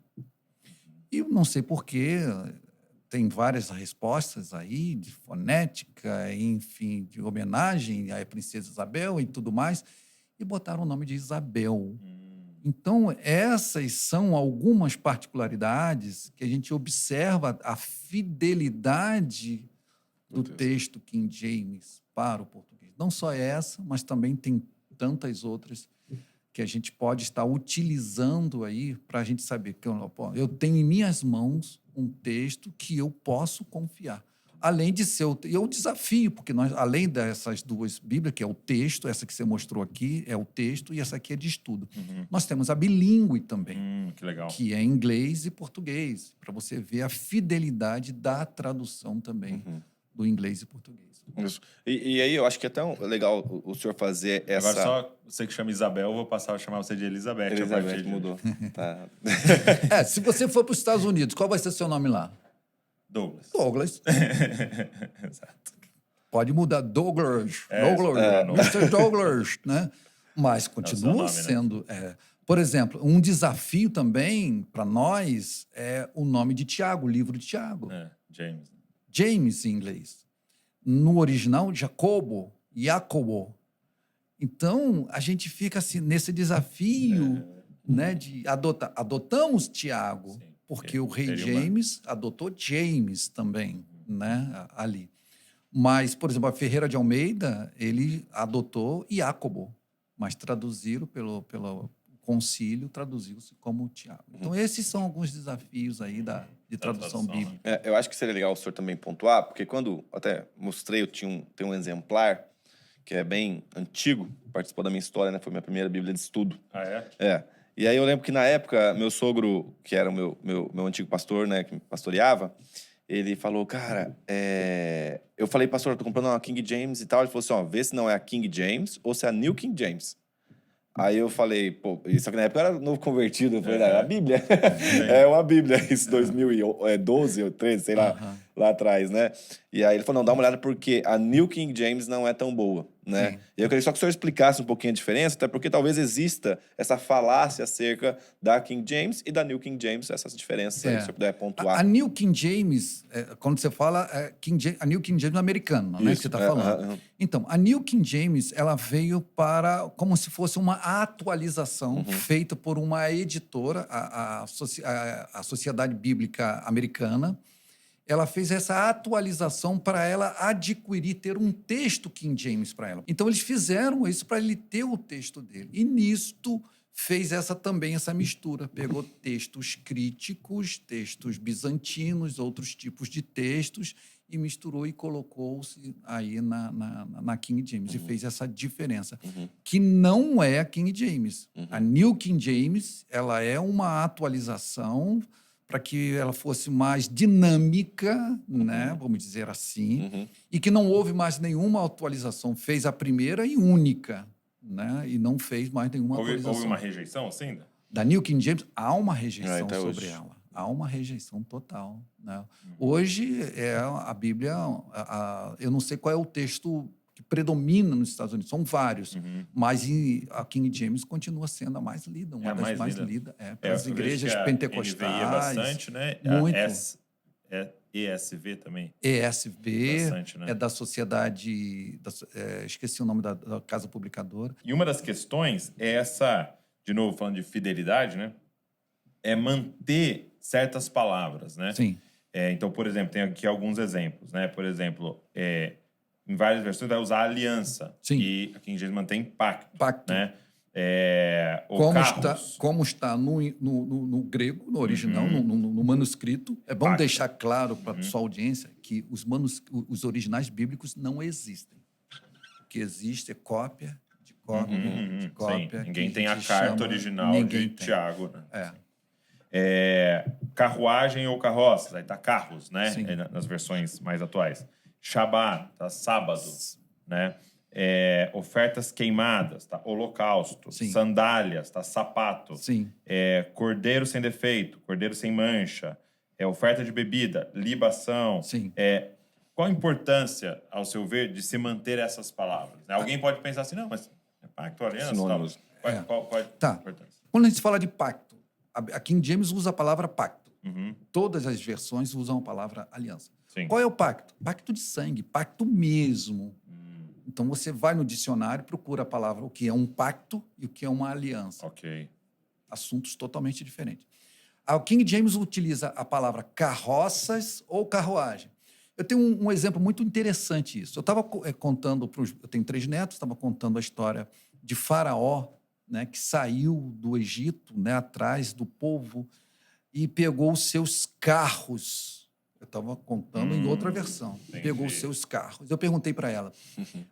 E eu não sei porquê, tem várias respostas aí, de fonética, enfim, de homenagem à princesa Isabel e tudo mais, e botaram o nome de Isabel. Então, essas são algumas particularidades que a gente observa a fidelidade do texto King James para o português. Não só essa, mas também tem tantas outras que a gente pode estar utilizando aí para a gente saber que eu tenho em minhas mãos um texto que eu posso confiar. Além de ser o desafio, porque nós, além dessas duas Bíblias, que é o texto, essa que você mostrou aqui é o texto e essa aqui é de estudo. Nós temos a bilíngue também, Que legal. que é inglês e português, para você ver a fidelidade da tradução também do inglês e português. Isso. E aí eu acho que é até legal o senhor fazer essa... Agora só você que chama Isabel, eu vou passar a chamar você de Elizabeth. Elizabeth mudou. Tá. Se você for para os Estados Unidos, qual vai ser seu nome lá? Douglas. Exato. Pode mudar Douglas. Não. Mr. Douglas, né? Mas continua nome, sendo... Por exemplo, um desafio também para nós é o nome de Tiago, o livro de Tiago. James. James, em inglês. No original, Jacobo. Então, a gente fica assim, nesse desafio né, de adotar. Adotamos Tiago, Sim, porque o rei James adotou James também, né, ali. Mas, por exemplo, a Ferreira de Almeida, ele adotou Jacobo, mas traduziram pelo concílio, traduziu-se como Tiago. Então, esses são alguns desafios aí de tradução bíblica. Eu acho que seria legal o senhor também pontuar, porque quando até mostrei, eu tem um exemplar que é bem antigo, participou da minha história, né? Foi minha primeira Bíblia de estudo. Ah, é? É. E aí eu lembro que na época, meu sogro, que era o meu antigo pastor, né, que me pastoreava, ele falou, cara, eu falei, pastor, eu tô comprando uma King James e tal. Ele falou assim, ó, vê se não é a King James ou se é a New King James. Aí eu falei, pô, só que na época eu era novo convertido, eu falei, é a Bíblia. É uma Bíblia, isso 2012 ou 13, sei lá, lá atrás, né? E aí ele falou, não, dá uma olhada porque a New King James não é tão boa, né? Sim. E eu queria só que o senhor explicasse um pouquinho a diferença, até porque talvez exista essa falácia acerca da King James e da New King James, essas diferenças aí, se o senhor puder pontuar. A New King James, quando você fala a New King James americana, né, que você está falando. Então, a New King James, ela veio para como se fosse uma atualização feita por uma editora, a Sociedade Bíblica Americana. Ela fez essa atualização para ela ter um texto King James para ela. Então, eles fizeram isso para ele ter o texto dele. E nisto fez também essa mistura. Pegou textos críticos, textos bizantinos, outros tipos de textos, e misturou e colocou-se aí na King James. E fez essa diferença, que não é a King James. A New King James, ela é uma atualização para que ela fosse mais dinâmica, né, vamos dizer assim, e que não houve mais nenhuma atualização. Fez a primeira e única, né, e não fez mais nenhuma atualização. Houve uma rejeição, assim? Da New King James, há uma rejeição até sobre hoje. ela. Há uma rejeição total. Né? Hoje, a Bíblia, eu não sei qual é o texto que predomina nos Estados Unidos. São vários, mas a King James continua sendo a mais lida, uma das mais lidas. Pelas igrejas pentecostais. É bastante, né? Muito. ESV também. ESV, Bastante, né? é da sociedade... esqueci o nome da casa publicadora. E uma das questões é essa, de novo, falando de fidelidade, né? É manter certas palavras, né? Sim. Então, por exemplo, tem aqui alguns exemplos, né? Por exemplo, em várias versões vai usar aliança. Sim. E aqui em Gênesis mantém pacto. Pacto. Né? Ou Como está no grego, no original, no manuscrito. É bom Pacto. deixar claro para a sua audiência que os originais bíblicos não existem. O que existe é cópia de cópia de cópia. Sim. Ninguém tem a carta original de Tiago. Né? Carruagem ou carroças, aí tá carros, né? Nas versões mais atuais. Shabat, tá sábado, né? Ofertas queimadas, tá? Holocausto. Sim. Sandálias, tá? Sapato. Sim. Cordeiro sem defeito, cordeiro sem mancha. Oferta de bebida, libação. Sim. Qual a importância, ao seu ver, de se manter essas palavras? Né? Alguém pode pensar assim, não, mas é pacto, aliança, Sinônimos. Qual é a importância? Quando a gente fala de pacto, a King James usa a palavra pacto. Todas as versões usam a palavra aliança. Sim. Qual é o pacto? Pacto de sangue, pacto mesmo. Então, você vai no dicionário e procura a palavra, o que é um pacto e o que é uma aliança. Ok. Assuntos totalmente diferentes. A King James utiliza a palavra carroças ou carruagem. Eu tenho um exemplo muito interessante isso. Eu estava contando, eu tenho 3 netos, estava contando a história de Faraó, né, que saiu do Egito, né, atrás do povo e pegou os seus carros. Eu estava contando em outra versão. Entendi. Pegou os seus carros. Eu perguntei para ela,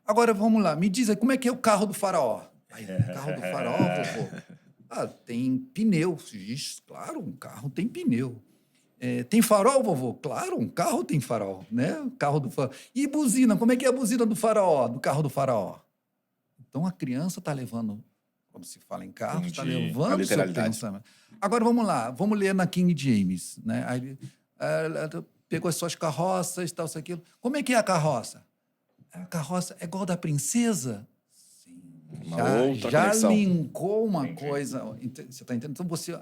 agora vamos lá, me diz aí, como é que é o carro do Faraó? Aí, o carro do Faraó, vovô? Tem pneu. Diz, claro, um carro tem pneu. Tem farol, vovô? Claro, um carro tem farol, né? O carro do faraó. E buzina? Como é que é a buzina do faraó, do carro do faraó? Então, a criança está levando, quando se fala em carro, está levando o seu pensamento. Agora, vamos lá. Vamos ler na King James. Né? Aí, ela pegou as suas carroças, tal, isso, aquilo. Como é que é a carroça? A carroça é igual da princesa? Sim. Já linkou uma coisa. Você está entendendo? Então, você...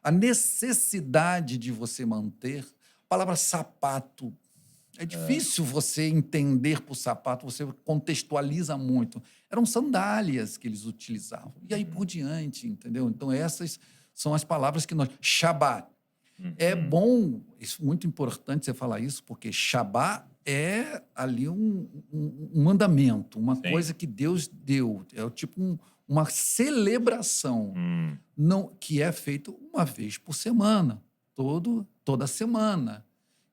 A necessidade de você manter... A palavra sapato. É difícil você entender por sapato, você contextualiza muito. Eram sandálias que eles utilizavam. E aí por diante, entendeu? Então, essas são as palavras que nós... Shabat. É bom, isso, muito importante você falar isso, porque Shabat é ali um mandamento, uma coisa que Deus deu. É tipo uma celebração que é feita uma vez por semana, toda semana,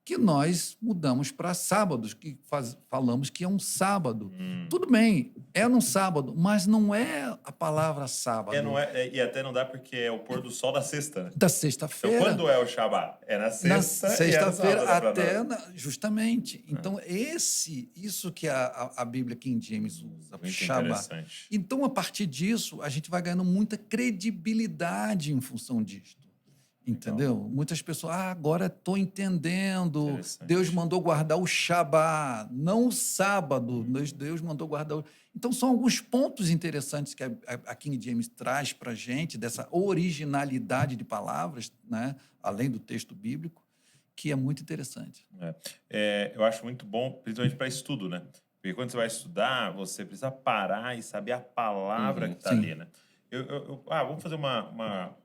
que nós mudamos para sábados, que falamos que é um sábado. Tudo bem, é num sábado, mas não é a palavra sábado. E até não dá porque é o pôr do sol da sexta, né? Da sexta-feira. Então, quando é o Shabat? É na sexta. Na sexta-feira até justamente. Então, isso que a Bíblia King James usa, muito Shabat. interessante. Então, a partir disso, a gente vai ganhando muita credibilidade em função disto. Entendeu? Muitas pessoas, agora estou entendendo. Deus mandou guardar o Shabat, não o sábado. Deus mandou guardar o... Então, são alguns pontos interessantes que a King James traz para a gente, dessa originalidade de palavras, né? Além do texto bíblico, que é muito interessante. Eu acho muito bom, principalmente para estudo, né? Porque quando você vai estudar, você precisa parar e saber a palavra que está ali, né? Vamos fazer uma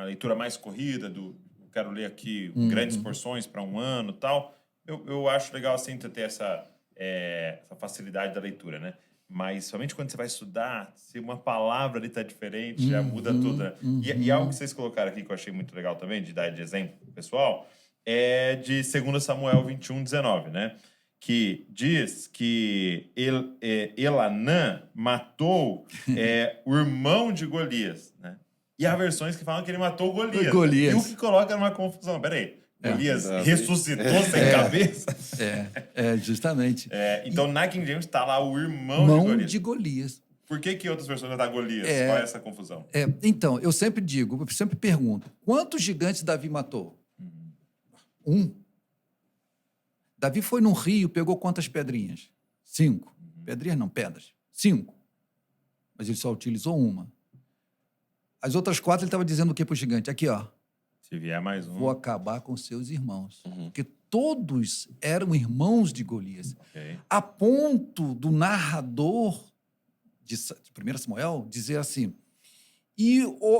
leitura mais corrida, eu quero ler aqui grandes porções para um ano e tal. Eu acho legal assim ter essa facilidade da leitura, né? Mas somente quando você vai estudar, se uma palavra ali está diferente, já muda tudo, né? E algo que vocês colocaram aqui que eu achei muito legal também, de dar de exemplo pessoal, é de 2 Samuel 21:19, né? Que diz que Elanã matou o irmão de Golias, né? E há versões que falam que ele matou Golias. E o que coloca numa confusão. Peraí, Golias ressuscitou sem cabeça? Justamente. Então, na King James está lá o irmão de Golias. Por que outras versões não tá Golias? Qual é essa confusão? Então, eu sempre pergunto, quantos gigantes Davi matou? 1. Davi foi num rio, pegou quantas pedrinhas? 5. pedrinhas não, pedras. 5. Mas ele só utilizou uma. As outras 4 ele estava dizendo o que para o gigante? Aqui, ó. Se vier mais um. Vou acabar com seus irmãos. Porque todos eram irmãos de Golias. Ok. A ponto do narrador de 1 Samuel dizer assim,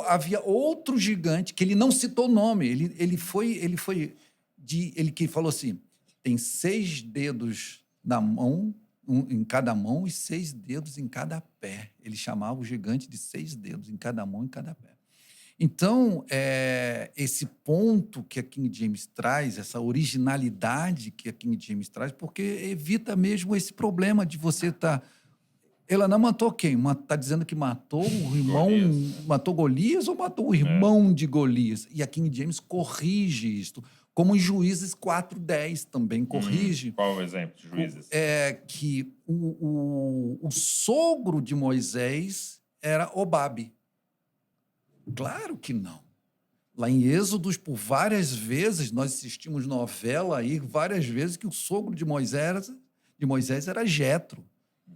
havia outro gigante que ele não citou o nome, ele que falou assim, tem 6 dedos na mão, em cada mão e 6 dedos em cada pé. Ele chamava o gigante de 6 dedos em cada mão e em cada pé. Então, esse ponto que a King James traz, essa originalidade que a King James traz, porque evita mesmo esse problema de você estar... Ela não matou quem? Está dizendo que matou o irmão, Golias. matou Golias ou matou o irmão de Golias? E a King James corrige isto, como em Juízes 4:10 também corrige. Qual o exemplo de Juízes? Que o sogro de Moisés era Obabe. Claro que não. Lá em Êxodos, por várias vezes, nós assistimos novela aí, várias vezes, que o sogro de Moisés era Jetro,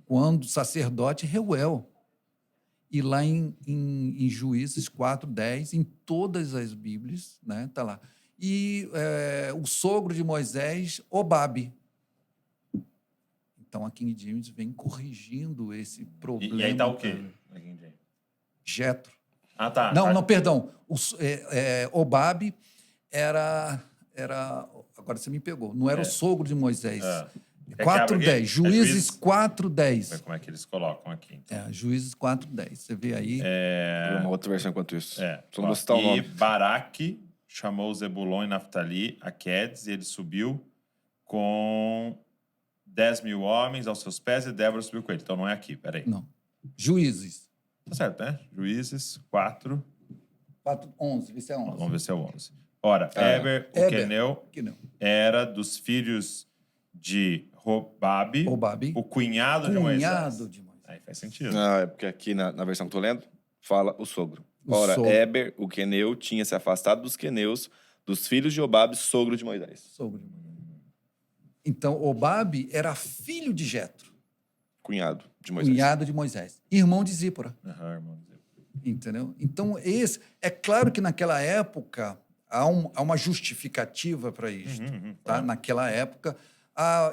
quando sacerdote Reuel. E lá em Juízes 4:10, em todas as Bíblias, né, tá lá. E o sogro de Moisés, Obabe. Então, a King James vem corrigindo esse problema. E aí tá o quê? na King James? Jetro. Ah, tá. Não, perdão. Obabe era... Agora você me pegou. Não era o sogro de Moisés. 4:10. Juízes 4:10. Ver como é que eles colocam aqui. Então. Juízes 4:10. Você vê aí. Uma outra versão enquanto isso. Só não Ó, vou citar o nome. E Baraque chamou Zebulon e Naftali a Quedes, e ele subiu com 10.000 homens aos seus pés, e Débora subiu com ele. Então não é aqui, peraí. Não. Juízes. Tá certo, né? Juízes 4. 4:11. Isso é 11. Vamos ver se é o 11. Ora, Eber, o Queneu, era dos filhos de Obabe, o cunhado de Moisés. Aí faz sentido. É porque aqui na versão que eu tô lendo, fala o sogro. Ora, Eber, o queneu, tinha se afastado dos queneus, dos filhos de Obabe, sogro de Moisés. Sogro de Moisés. Então, Obabe era filho de Jetro. Cunhado de Moisés. Cunhado de Moisés. Irmão de Zípora. Irmão de Zípora. Entendeu? Então, é claro que naquela época há uma justificativa para isso. Tá? Naquela época,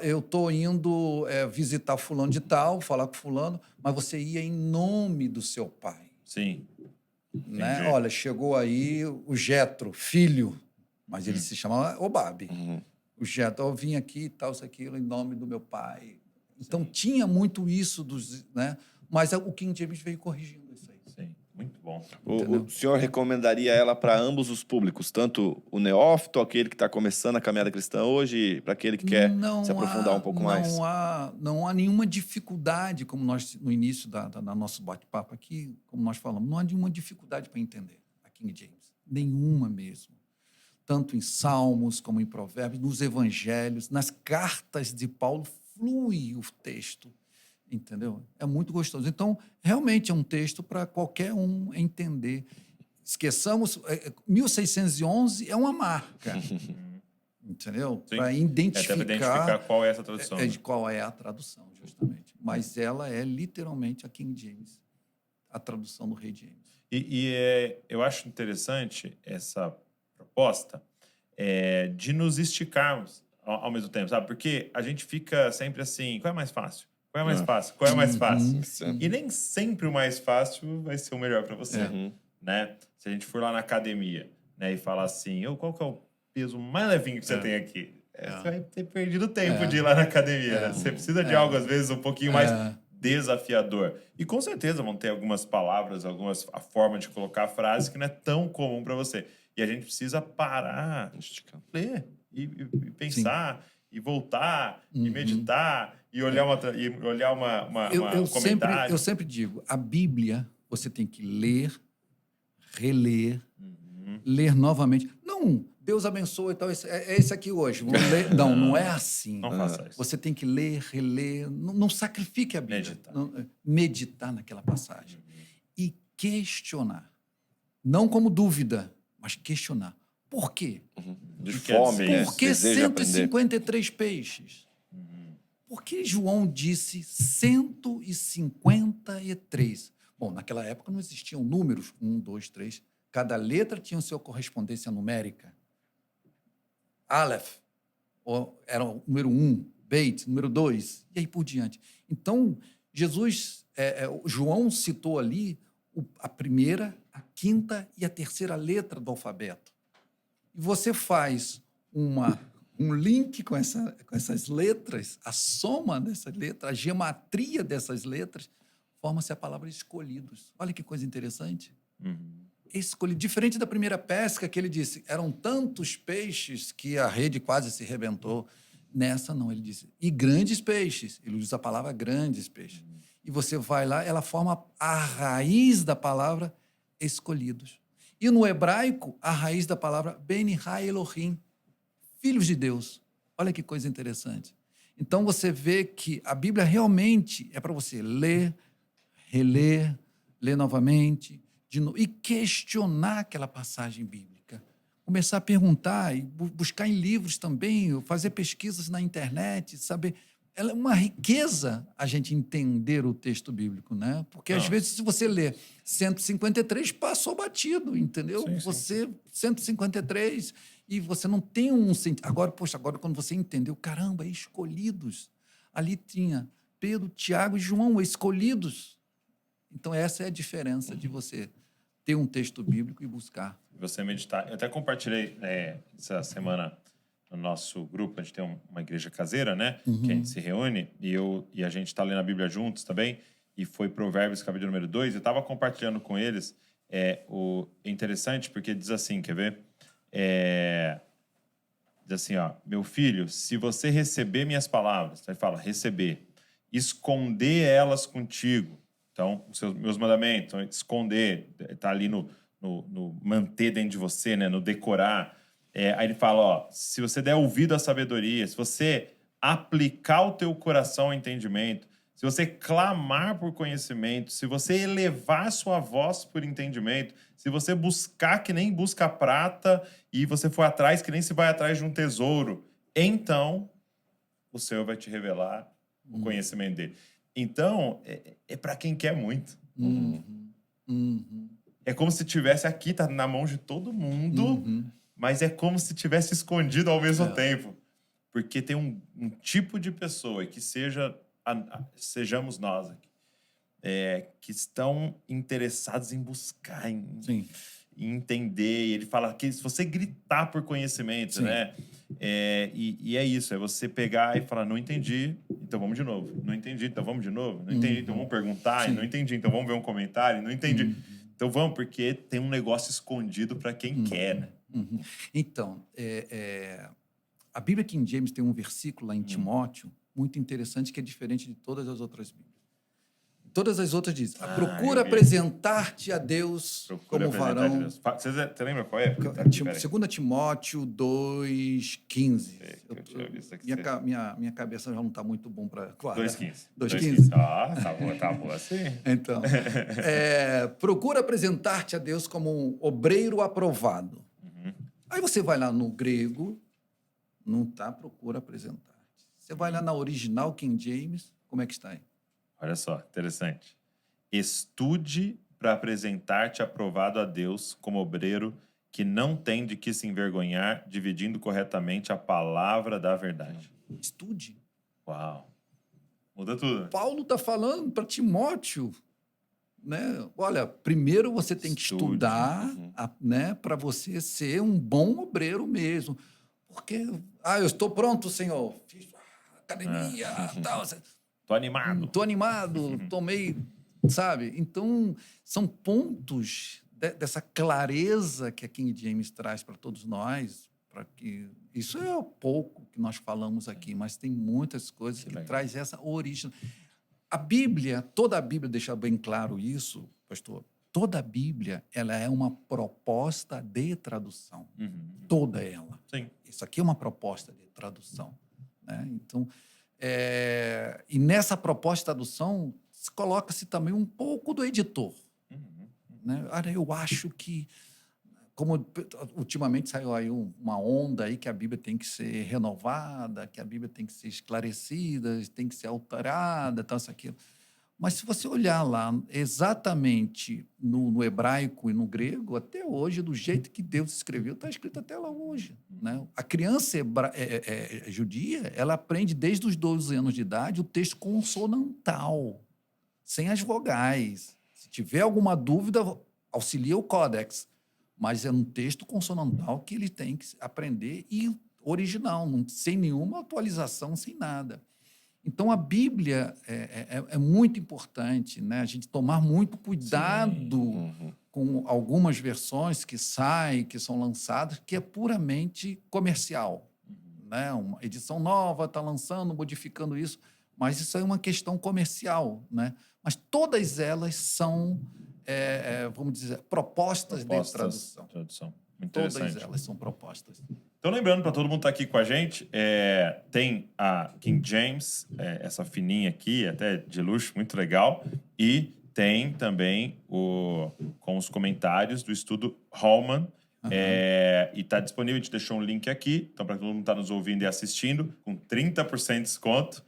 eu estou indo visitar fulano de tal, falar com fulano, mas você ia em nome do seu pai. Sim. Né? Olha, chegou aí o Jetro, filho, mas ele se chamava Obabe. O Jetro, eu vim aqui e tal, isso, aquilo, em nome do meu pai. Então, tinha muito isso, né? Mas o King James veio corrigindo isso aí. Sim, muito bom. O senhor recomendaria ela para ambos os públicos, tanto o neófito, aquele que está começando a caminhada cristã hoje, para aquele que quer se aprofundar um pouco mais? Não há nenhuma dificuldade, como nós, no início da nosso bate-papo aqui, como nós falamos, não há nenhuma dificuldade para entender a King James. Nenhuma mesmo. Tanto em Salmos, como em Provérbios, nos Evangelhos, nas cartas de Paulo, flui o texto. Entendeu? É muito gostoso. Então, realmente é um texto para qualquer um entender. Esqueçamos, 1611 é uma marca, entendeu? Para identificar qual é essa tradução. Qual é a tradução, justamente. Mas ela é literalmente a King James, a tradução do Rei James. Eu acho interessante essa proposta de nos esticarmos ao mesmo tempo, sabe? Porque a gente fica sempre assim, qual é mais fácil? Qual é mais fácil? Qual é mais fácil? E nem sempre o mais fácil vai ser o melhor para você, né? Se a gente for lá na academia, né, e falar assim, qual que é o peso mais levinho que você tem aqui? Você vai ter perdido tempo de ir lá na academia, né? Você precisa de algo, às vezes, um pouquinho mais desafiador. E com certeza vão ter algumas palavras, a forma de colocar frases que não é tão comum para você. E a gente precisa parar, ler e pensar, e voltar, e meditar, e olhar um comentário. Eu sempre digo, a Bíblia você tem que ler, reler, ler novamente. Não, Deus abençoe e tal, é esse aqui hoje. Vamos ler. Não é assim. Não faça isso. Você tem que ler, reler, não sacrifique a Bíblia. Meditar naquela passagem. E questionar. Não como dúvida, mas questionar. Por quê? De fome, né? Por que 153 peixes? Por que João disse 153? Bom, naquela época não existiam números, 1, 2, 3. Cada letra tinha sua correspondência numérica. Aleph era o número 1, Beit, número 2, e aí por diante. Então, João citou ali a primeira, a quinta e a terceira letra do alfabeto. E você faz um link com essas letras, a soma dessas letras, a gematria dessas letras, forma-se a palavra escolhidos. Olha que coisa interessante. Escolhido. Diferente da primeira pesca, que ele disse, eram tantos peixes que a rede quase se rebentou. Nessa, não, ele disse, e grandes peixes. Ele usa a palavra grandes peixes. E você vai lá, ela forma a raiz da palavra escolhidos. E no hebraico, a raiz da palavra Ben-Ha Elohim, filhos de Deus. Olha que coisa interessante. Então, você vê que a Bíblia realmente é para você ler, reler, ler novamente, e questionar aquela passagem bíblica. Começar a perguntar e buscar em livros também, fazer pesquisas na internet, saber. É uma riqueza a gente entender o texto bíblico, né? Porque, às vezes, se você lê 153, passou batido, entendeu? Sim. Você, 153, e você não tem um sentido. Agora, quando você entendeu, caramba, escolhidos. Ali tinha Pedro, Tiago e João, escolhidos. Então, essa é a diferença de você ter um texto bíblico e buscar. Você meditar. Eu até compartilhei essa semana no nosso grupo, a gente tem uma igreja caseira, né? Que a gente se reúne e a gente está lendo a Bíblia juntos também. E foi Provérbios, capítulo número 2. Eu estava compartilhando com eles. É interessante porque diz assim, quer ver? Diz assim, ó, meu filho, se você receber minhas palavras, ele fala, receber, esconder elas contigo. Então, meus mandamentos, então, esconder, está ali no manter dentro de você, né? No decorar. Aí ele fala, ó, se você der ouvido à sabedoria, se você aplicar o teu coração ao entendimento, se você clamar por conhecimento, se você elevar sua voz por entendimento, se você buscar que nem busca prata e você for atrás que nem se vai atrás de um tesouro, então o Senhor vai te revelar o conhecimento dele. Então, é para quem quer muito. É como se tivesse aqui, tá na mão de todo mundo, mas é como se tivesse escondido ao mesmo tempo. Porque tem um tipo de pessoa que sejamos nós aqui, que estão interessados em buscar, em entender. E ele fala que se você gritar por conhecimento, né? E é isso, é você pegar e falar, não entendi, então vamos de novo. Não entendi, então vamos de novo. Não entendi, então vamos perguntar. Não entendi, então vamos ver um comentário. Não entendi. Então vamos, porque tem um negócio escondido para quem quer, né? Então, a Bíblia King James tem um versículo lá em Timóteo muito interessante que é diferente de todas as outras Bíblias. Todas as outras dizem, procura apresentar-te a Deus como varão. Você lembra qual é? 2 Timóteo 2,15. Minha cabeça já não está muito bom para... 2,15. 2,15. Tá boa assim. Então, procura apresentar-te a Deus como um obreiro aprovado. Aí você vai lá no grego, não está procura apresentar-te. Você vai lá na original King James, como é que está aí? Olha só, interessante. Estude para apresentar-te aprovado a Deus como obreiro que não tem de que se envergonhar, dividindo corretamente a palavra da verdade. Estude. Uau. Muda tudo. Paulo está falando para Timóteo, né? Olha, primeiro você tem que estudar, né, para você ser um bom obreiro mesmo. Porque, eu estou pronto, Senhor. Fiz academia, tal. Tô animado, tomei, sabe? Então, são pontos dessa clareza que a King James traz para todos nós, para que isso é pouco que nós falamos aqui, mas tem muitas coisas que traz essa origem. A Bíblia, toda a Bíblia deixa bem claro isso, pastor. Toda a Bíblia, ela é uma proposta de tradução. Toda ela. Sim. Isso aqui é uma proposta de tradução, né? Então, e nessa proposta de tradução, coloca-se também um pouco do editor. Né? Eu acho que como ultimamente saiu aí uma onda aí que a Bíblia tem que ser renovada, que a Bíblia tem que ser esclarecida, tem que ser alterada, tal, isso, aquilo. Mas se você olhar lá exatamente no hebraico e no grego, até hoje, do jeito que Deus escreveu, está escrito até lá hoje. Né? A criança judia, ela aprende desde os 12 anos de idade o texto consonantal, sem as vogais. Se tiver alguma dúvida, auxilia o códex. Mas é um texto consonantal que ele tem que aprender e original, sem nenhuma atualização, sem nada. Então, a Bíblia é muito importante, né? A gente tomar muito cuidado com algumas versões que saem, que são lançadas, que é puramente comercial. Né? Uma edição nova está lançando, modificando isso, mas isso é uma questão comercial. Né? Mas todas elas são, vamos dizer, propostas de tradução. Muito todas interessante. elas são propostas. Então, lembrando para todo mundo que está aqui com a gente, tem a King James, essa fininha aqui, até de luxo, muito legal. E tem também com os comentários do estudo Holman. E está disponível, a gente deixou um link aqui. Então, para todo mundo que está nos ouvindo e assistindo, com 30% de desconto.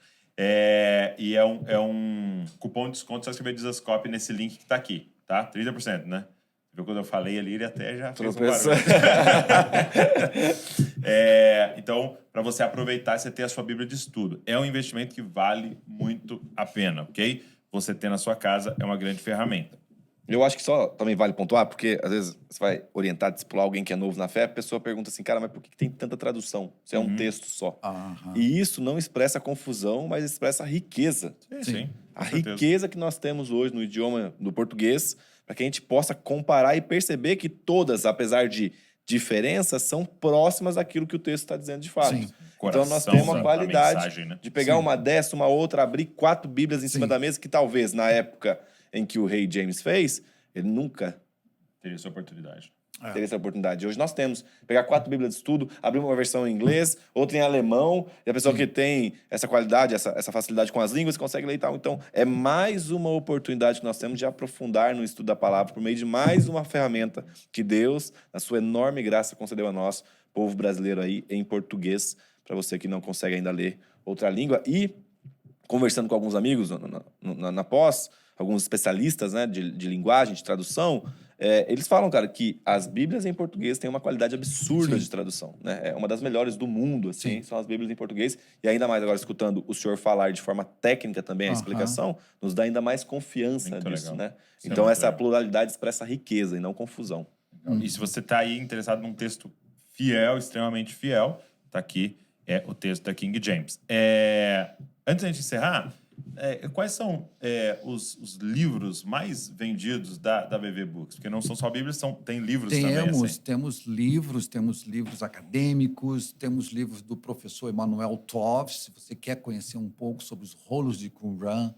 E é um cupom de desconto, só escrever Dizascope nesse link que está aqui, tá? 30%, né? Viu, quando eu falei ali, ele até já fez um barulho. Então, para você aproveitar, você ter a sua Bíblia de estudo. É um investimento que vale muito a pena, ok? Você ter na sua casa é uma grande ferramenta. Eu acho que só também vale pontuar, porque às vezes você vai orientar, discipular alguém que é novo na fé, a pessoa pergunta assim, cara, mas por que tem tanta tradução? Isso é um texto só. E isso não expressa confusão, mas expressa riqueza. Sim. A riqueza que nós temos hoje no idioma do português, para que a gente possa comparar e perceber que todas, apesar de diferenças, são próximas daquilo que o texto está dizendo de fato. Sim. Então nós temos uma qualidade mensagem, né? de pegar uma dessa, uma outra, abrir 4 Bíblias em cima da mesa, que talvez na época em que o rei James fez, ele nunca teria essa oportunidade. Teria essa oportunidade. Hoje nós temos pegar 4 Bíblias de estudo, abrir uma versão em inglês, outra em alemão, e a pessoa que tem essa qualidade, essa facilidade com as línguas, consegue ler e tal. Então, é mais uma oportunidade que nós temos de aprofundar no estudo da palavra por meio de mais uma ferramenta que Deus, na sua enorme graça, concedeu a nós, povo brasileiro aí, em português, para você que não consegue ainda ler outra língua. E, conversando com alguns amigos na pós, alguns especialistas, né, de linguagem, de tradução, eles falam, cara, que as Bíblias em português têm uma qualidade absurda de tradução, né? É uma das melhores do mundo, assim, são as Bíblias em português. E ainda mais agora, escutando o senhor falar de forma técnica também a explicação, nos dá ainda mais confiança muito disso, legal. né? Isso então, é essa legal. pluralidade expressa riqueza e não confusão. E se você está aí interessado num texto fiel, extremamente fiel, tá aqui o texto da King James. Antes de a gente encerrar, quais são os livros mais vendidos da BV Books? Porque não são só Bíblias, tem livros também. Assim. Temos livros acadêmicos, temos livros do professor Emanuel Tov, se você quer conhecer um pouco sobre os rolos de Qumran.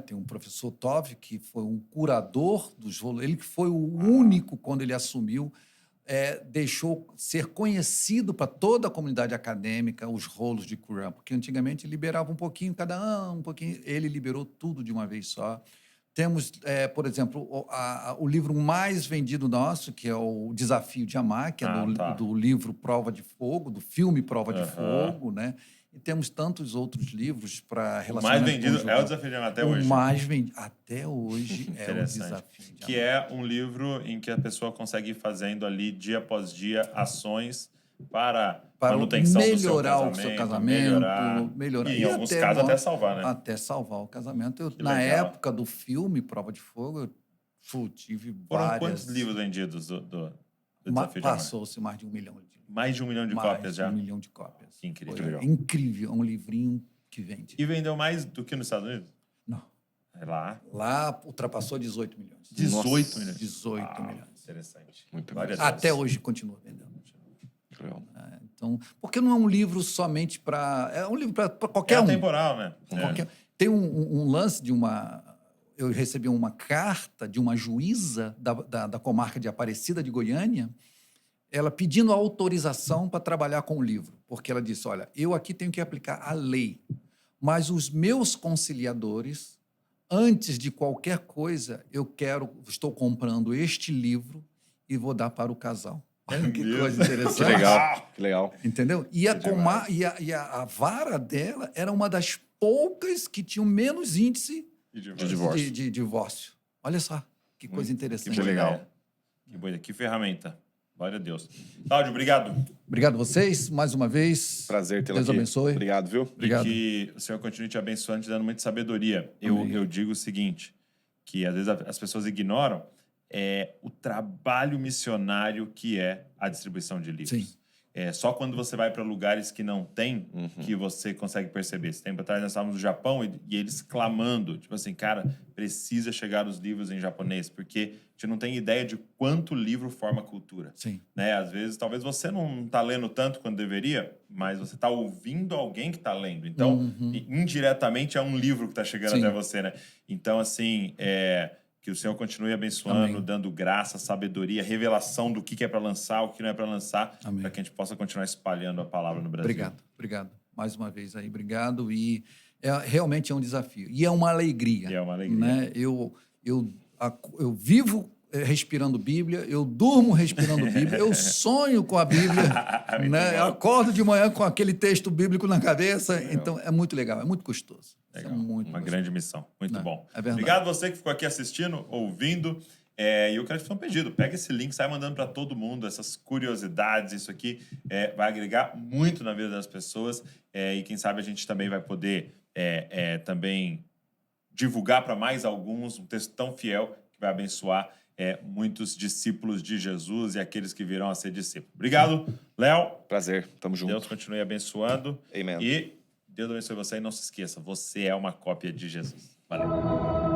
Tem um professor Tov, que foi um curador dos rolos. Ele que foi o único, quando ele assumiu, deixou ser conhecido para toda a comunidade acadêmica os rolos de Qumran, porque antigamente liberava um pouquinho cada ano, um pouquinho. Ele liberou tudo de uma vez só. Temos, por exemplo, o livro mais vendido nosso, que é o Desafio de Amar, que é do livro Prova de Fogo, do filme Prova de Fogo, né? E temos tantos outros livros para relacionamento. O mais vendido é o Desafio de Amar até hoje. O mais vendido até hoje é o Desafio de Amar. Que é um livro em que a pessoa consegue ir fazendo ali, dia após dia, ações para manutenção melhorar do seu casamento, melhorar. E em alguns casos até salvar, né? Até salvar o casamento. Na época do filme Prova de Fogo, eu tive várias... Foram quantos livros vendidos do Desafio de Amar? Passou-se mais de 1 milhão de Mais de 1 milhão de cópias já? Mais de 1 milhão de cópias. Incrível. Incrível. É um livrinho que vende. E vendeu mais do que nos Estados Unidos? Não. Lá ultrapassou 18 milhões. 18 milhões? 18 milhões. Interessante. Muito Até hoje continua vendendo. Então, porque não é um livro somente para... É um livro para qualquer um. É atemporal, né? Tem um lance de uma... Eu recebi uma carta de uma juíza da comarca de Aparecida de Goiânia, ela pedindo autorização para trabalhar com o livro, porque ela disse, olha, eu aqui tenho que aplicar a lei, mas os meus conciliadores, antes de qualquer coisa, estou comprando este livro e vou dar para o casal. Olha que Meu coisa Deus. interessante. Que legal, que legal. Entendeu? A vara dela era uma das poucas que tinham menos índice E De divórcio. de divórcio. Olha só, que coisa interessante. boa legal. ideia. Que boa ideia. Que ferramenta. Glória a Deus. Cláudio, obrigado. Obrigado a vocês, mais uma vez. Prazer tê-lo Deus aqui. abençoe. Obrigado, viu? Obrigado. E que o Senhor continue te abençoando, te dando muita sabedoria. Amém. Eu digo o seguinte, que às vezes as pessoas ignoram o trabalho missionário que é a distribuição de livros. Sim. É só quando você vai para lugares que não tem que você consegue perceber. Esse tempo atrás nós estávamos no Japão e eles clamando, tipo assim, cara, precisa chegar os livros em japonês, porque a gente não tem ideia de quanto livro forma cultura. Sim. Né? Às vezes, talvez você não está lendo tanto quanto deveria, mas você está ouvindo alguém que está lendo. Então, indiretamente, é um livro que está chegando Sim. até você, né? Então, assim, que o Senhor continue abençoando, Amém. dando graça, sabedoria, revelação do que é para lançar, o que não é para lançar, Amém. para que a gente possa continuar espalhando a palavra no Brasil. Obrigado. Mais uma vez aí, obrigado. E realmente é um desafio. E é uma alegria. E é uma alegria. Né? Eu vivo respirando Bíblia, eu durmo respirando Bíblia, eu sonho com a Bíblia, Muito né? bom. Eu acordo de manhã com aquele texto bíblico na cabeça. Então, é muito legal, é muito gostoso. Isso Legal. é muito Uma gostoso. grande missão. Muito Não, bom. é verdade. Obrigado a você que ficou aqui assistindo, ouvindo. E eu quero te fazer um pedido. Pega esse link, sai mandando para todo mundo essas curiosidades. Isso aqui vai agregar muito na vida das pessoas. E quem sabe a gente também vai poder também divulgar para mais alguns um texto tão fiel que vai abençoar muitos discípulos de Jesus e aqueles que virão a ser discípulos. Obrigado, Léo. Prazer, tamo junto. Deus continue abençoando. Amen. E Deus abençoe você. E não se esqueça, você é uma cópia de Jesus. Valeu.